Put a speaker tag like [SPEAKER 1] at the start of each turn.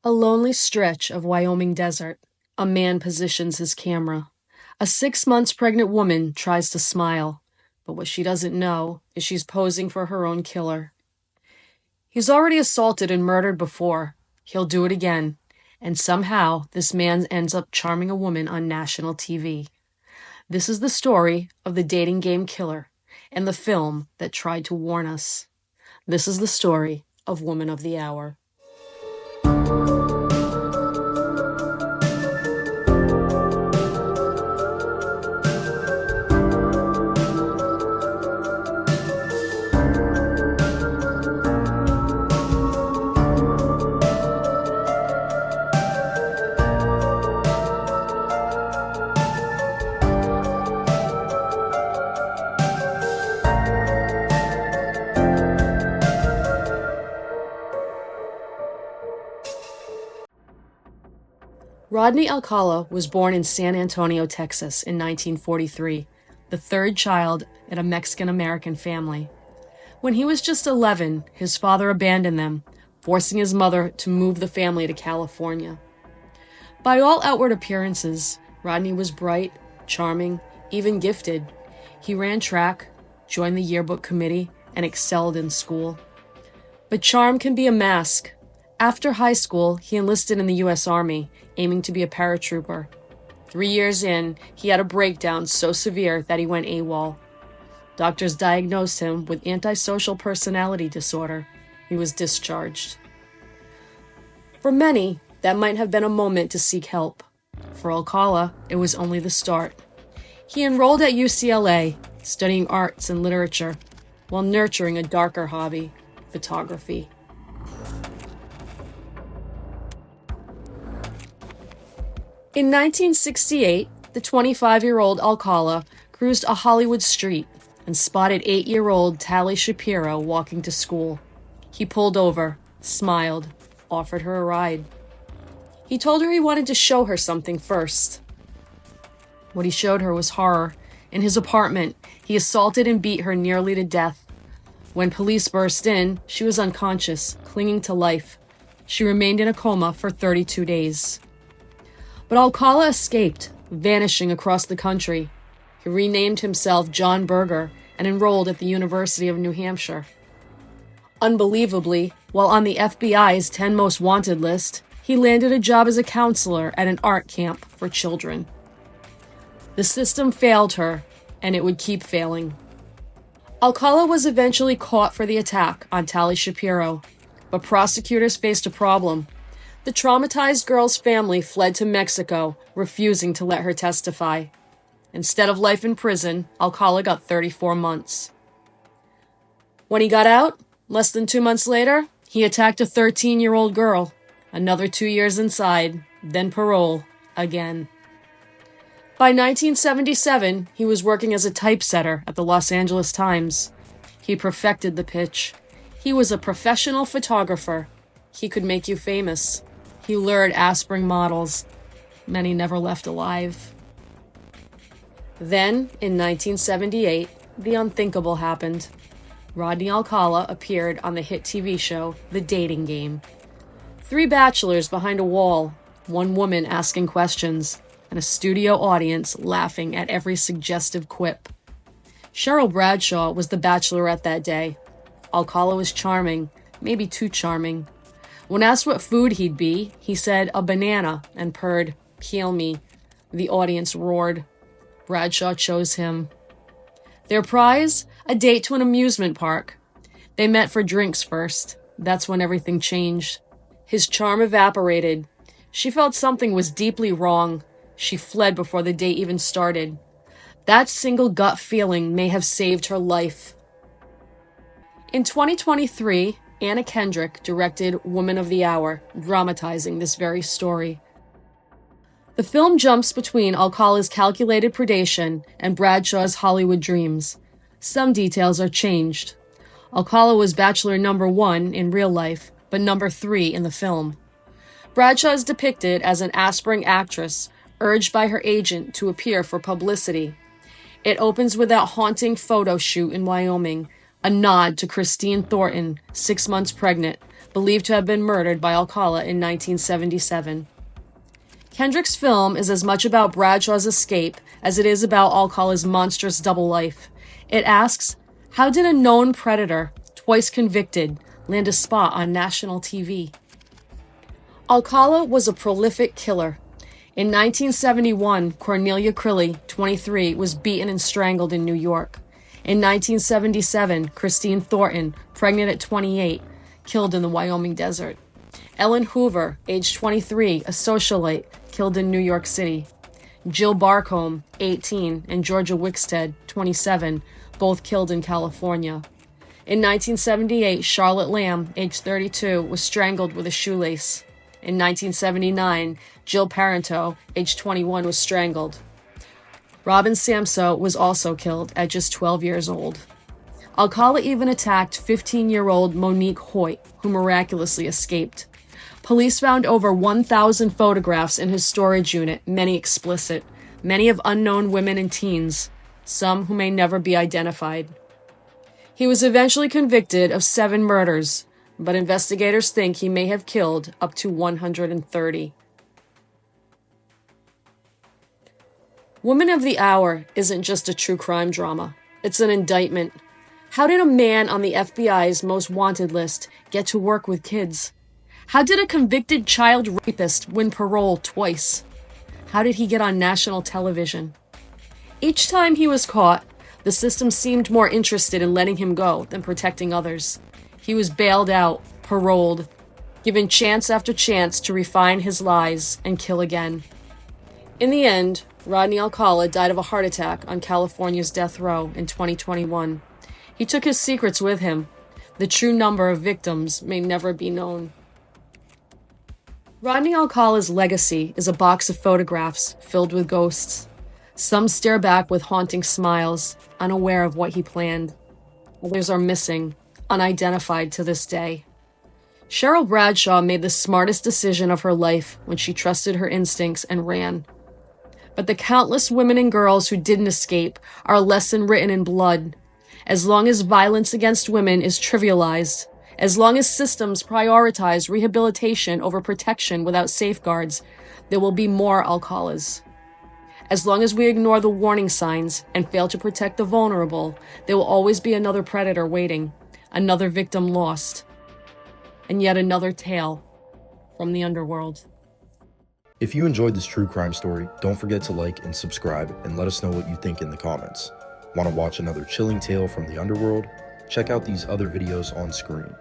[SPEAKER 1] A lonely stretch of Wyoming desert. A man positions his camera. A 6 months pregnant woman tries to smile, but what she doesn't know is she's posing for her own killer. He's already assaulted and murdered before. He'll do it again. And somehow, this man ends up charming a woman on national TV. This is the story of the dating game killer and the film that tried to warn us. This is the story of Woman of the Hour. Rodney Alcala was born in San Antonio, Texas in 1943, the third child in a Mexican-American family. When he was just 11, his father abandoned them, forcing his mother to move the family to California. By all outward appearances, Rodney was bright, charming, even gifted. He ran track, joined the yearbook committee, and excelled in school. But charm can be a mask. After high school, he enlisted in the U.S. Army, aiming to be a paratrooper. 3 years in, he had a breakdown so severe that he went AWOL. Doctors diagnosed him with antisocial personality disorder. He was discharged. For many, that might have been a moment to seek help. For Alcala, it was only the start. He enrolled at UCLA, studying arts and literature, while nurturing a darker hobby, photography. In 1968, the 25-year-old Alcala cruised a Hollywood street and spotted 8-year-old Tally Shapiro walking to school. He pulled over, smiled, offered her a ride. He told her he wanted to show her something first. What he showed her was horror. In his apartment, he assaulted and beat her nearly to death. When police burst in, she was unconscious, clinging to life. She remained in a coma for 32 days. But Alcala escaped, vanishing across the country. He renamed himself John Berger and enrolled at the University of New Hampshire. Unbelievably, while on the FBI's 10 Most Wanted list, he landed a job as a counselor at an art camp for children. The system failed her, and it would keep failing. Alcala was eventually caught for the attack on Tally Shapiro, but prosecutors faced a problem. The traumatized girl's family fled to Mexico, refusing to let her testify. Instead of life in prison, Alcala got 34 months. When he got out, less than 2 months later, he attacked a 13-year-old girl. Another 2 years inside, then parole, again. By 1977, he was working as a typesetter at the Los Angeles Times. He perfected the pitch. He was a professional photographer. He could make you famous. He lured aspiring models. Many never left alive. Then, in 1978, the unthinkable happened. Rodney Alcala appeared on the hit TV show, The Dating Game. 3 bachelors behind a wall, 1 woman asking questions, and a studio audience laughing at every suggestive quip. Cheryl Bradshaw was the bachelorette that day. Alcala was charming, maybe too charming. When asked what food he'd be, he said a banana and purred, "Peel me." The audience roared. Bradshaw chose him. Their prize? A date to an amusement park. They met for drinks first. That's when everything changed. His charm evaporated. She felt something was deeply wrong. She fled before the date even started. That single gut feeling may have saved her life. In 2023, Anna Kendrick directed Woman of the Hour, dramatizing this very story. The film jumps between Alcala's calculated predation and Bradshaw's Hollywood dreams. Some details are changed. Alcala was bachelor number 1 in real life, but number 3 in the film. Bradshaw is depicted as an aspiring actress, urged by her agent to appear for publicity. It opens with that haunting photo shoot in Wyoming, a nod to Christine Thornton, 6 months pregnant, believed to have been murdered by Alcala in 1977. Kendrick's film is as much about Bradshaw's escape as it is about Alcala's monstrous double life. It asks, how did a known predator, twice convicted, land a spot on national TV? Alcala was a prolific killer. In 1971, Cornelia Crilly, 23, was beaten and strangled in New York. In 1977, Christine Thornton, pregnant at 28, killed in the Wyoming desert. Ellen Hoover, age 23, a socialite, killed in New York City. Jill Barcombe, 18, and Georgia Wickstead, 27, both killed in California. In 1978, Charlotte Lamb, age 32, was strangled with a shoelace. In 1979, Jill Parenteau, age 21, was strangled. Robin Samso was also killed at just 12 years old. Alcala even attacked 15-year-old Monique Hoyt, who miraculously escaped. Police found over 1,000 photographs in his storage unit, many explicit, many of unknown women and teens, some who may never be identified. He was eventually convicted of 7 murders, but investigators think he may have killed up to 130. Woman of the Hour isn't just a true crime drama. It's an indictment. How did a man on the FBI's most wanted list get to work with kids? How did a convicted child rapist win parole twice? How did he get on national television? Each time he was caught, the system seemed more interested in letting him go than protecting others. He was bailed out, paroled, given chance after chance to refine his lies and kill again. In the end, Rodney Alcala died of a heart attack on California's death row in 2021. He took his secrets with him. The true number of victims may never be known. Rodney Alcala's legacy is a box of photographs filled with ghosts. Some stare back with haunting smiles, unaware of what he planned. Others are missing, unidentified to this day. Cheryl Bradshaw made the smartest decision of her life when she trusted her instincts and ran. But the countless women and girls who didn't escape are a lesson written in blood. As long as violence against women is trivialized, as long as systems prioritize rehabilitation over protection without safeguards, there will be more Alcalas. As long as we ignore the warning signs and fail to protect the vulnerable, there will always be another predator waiting, another victim lost, and yet another tale from the underworld.
[SPEAKER 2] If you enjoyed this true crime story, don't forget to like and subscribe and let us know what you think in the comments. Want to watch another chilling tale from the underworld? Check out these other videos on screen.